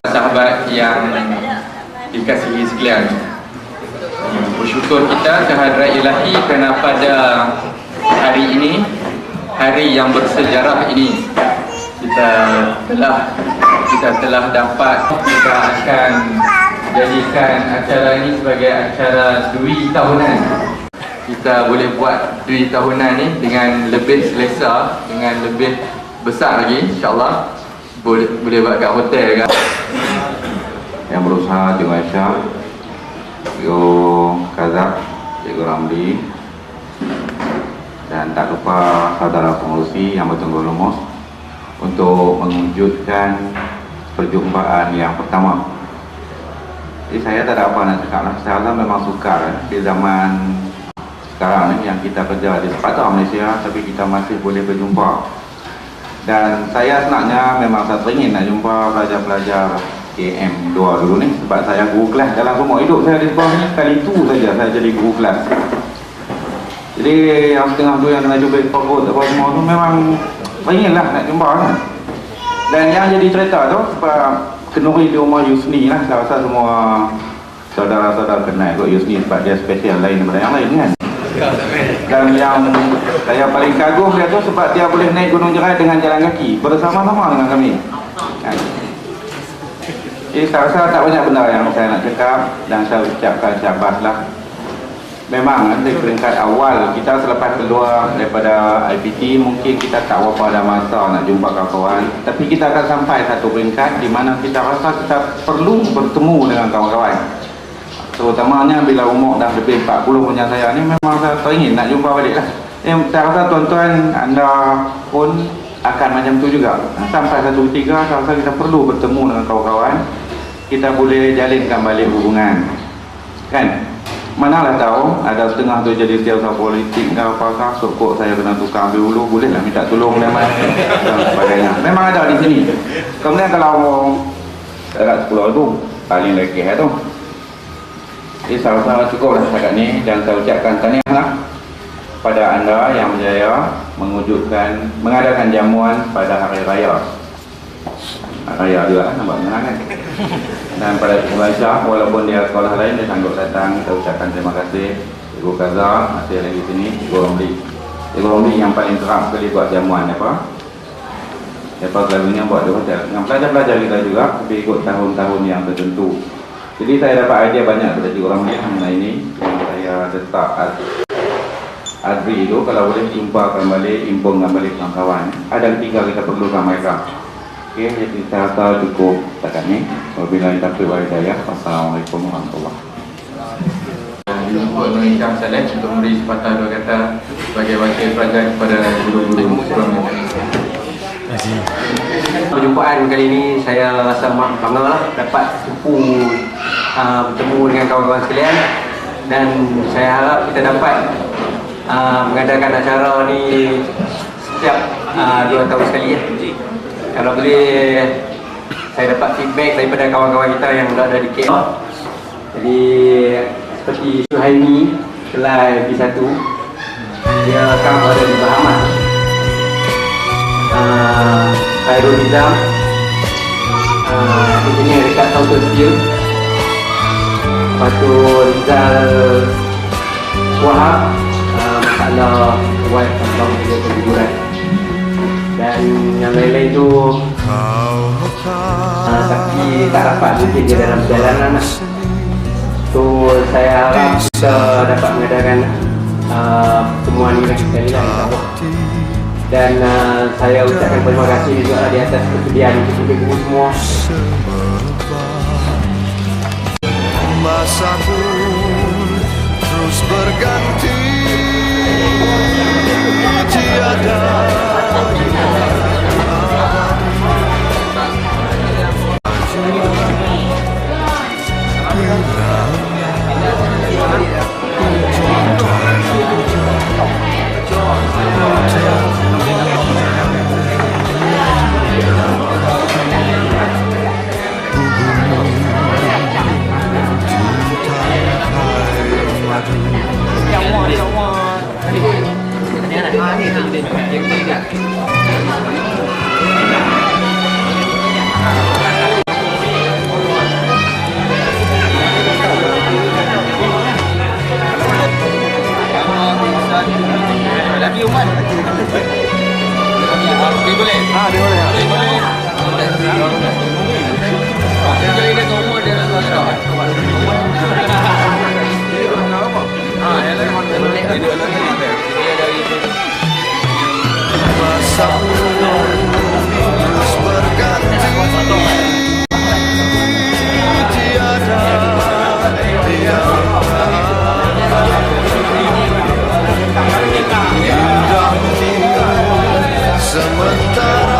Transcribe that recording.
Sahabat yang dikasihi sekalian, bersyukur kita kehadrat Ilahi kerana pada hari ini, hari yang bersejarah ini, kita telah dapat, kita akan jadikan acara ini sebagai acara dui tahunan. Kita boleh buat dui tahunan ni dengan lebih selesa, dengan lebih besar lagi, insyaAllah. Boleh buat kat hotel kan. Yang berusaha Cikgu Aisyah, Cikgu Kazak, Cikgu Ramli, dan tak lupa saudara pengurusi yang bertanggung lumus untuk mewujudkan perjumpaan yang pertama. Jadi saya tak ada apa nak cakap lah. Saya rasa memang sukar di zaman sekarang ni yang kita kerja di sepadan Malaysia, tapi kita masih boleh berjumpa. Dan saya sebenarnya memang saya teringin nak jumpa pelajar-pelajar KM2 dulu ni, sebab saya guru kelas dalam semua hidup saya di sekolah ni. Kali itu saja saya jadi guru kelas. Jadi yang setengah tu yang kena jumpa pokok apa semua tu memang teringin lah nak jumpa kan. Dan yang jadi cerita tu sebab kenduri di rumah Yusni lah. Saya rasa semua saudara-saudara kenal kot Yusni sebab dia spesial lain daripada yang lain kan. Dan yang saya paling kagum dia tu sebab dia boleh naik Gunung Jerai dengan jalan kaki bersama-sama dengan kami. Jadi saya rasa tak banyak benda yang saya nak cakap, dan saya ucapkan syabas lah. Memang di peringkat awal kita selepas keluar daripada IPT mungkin kita tak berapa ada masa nak jumpa kawan-kawan, tapi kita akan sampai satu peringkat di mana kita rasa kita perlu bertemu dengan kawan-kawan. Terutamanya bila umur dah lebih 40 punya saya ni, memang saya teringin nak jumpa balik lah. Saya rasa tuan-tuan anda pun akan macam tu juga. Sampai satu ketika saya rasa kita perlu bertemu dengan kawan-kawan, kita boleh jalinkan balik hubungan kan. Manalah tahu ada setengah tu jadi setiausaha politik ke apakah, sokok saya kena tukar ambil hulu, bolehlah minta tolong dan sebagainya. Memang ada di sini. Kemudian kalau dekat sekolah tu paling lekeh tu. Jadi saya rasa cukup lah setakat ni, dan saya ucapkan tahniah lah pada anda yang berjaya mengadakan jamuan pada hari raya. Raya juga kan, nampak menang kan. Dan pada Cikgu Aisyah, walaupun dia sekolah lain, dia sanggup datang. Kita ucapkan terima kasih. Cikgu Kazak masih lagi sini. Cikgu Ramli, Cikgu Ramli yang paling kerap sekali buat jamuan apa. Lepas selalunya buat di hotel dengan pelajar-pelajar kita juga, tapi ikut tahun-tahun yang tertentu. Jadi saya dapat idea banyak daripada Cikgu Ramli mengenai ini, yang saya letak Adri itu kalau boleh jumpakan balik, impungkan balik kawan-kawan. Ada ketika kita perlukan mereka. Okey, jadi saya rasa cukup setakat ni. Wabillahi taufiq wal hidayah. Wassalamualaikum warahmatullahi wabarakatuh. Untuk mengucapkan salam untuk memberi sepatah dua kata sebagai wakil pelajar kepada guru-guru sekolah. Terima kasih. Perjumpaan kali ini saya rasa bangga lah dapat bertemu dengan kawan-kawan sekalian, dan saya harap kita dapat mengadakan acara ni setiap 2 tahun sekali ya. Kalau boleh saya dapat feedback daripada kawan-kawan kita yang berada di KL. Jadi seperti Suhaimi Kelai B1, dia akan berada di Bahamas. Darul Nizam, engineer dekat Southern Steel. Lepas tu Rizal Wahab, masalah wife abang dia keguguran. Dan yang lain-lain tu tapi tak dapat mungkin dia dalam perjalanan lah. So saya harap kita dapat mengadakan pertemuan ni lagi sekali lah, insyaAllah. Dan saya ucapkan terima kasih juga di atas kesediaan kita semua. Masa pun terus berganti, tiada masa pun terus berganti, tiada indah sementara.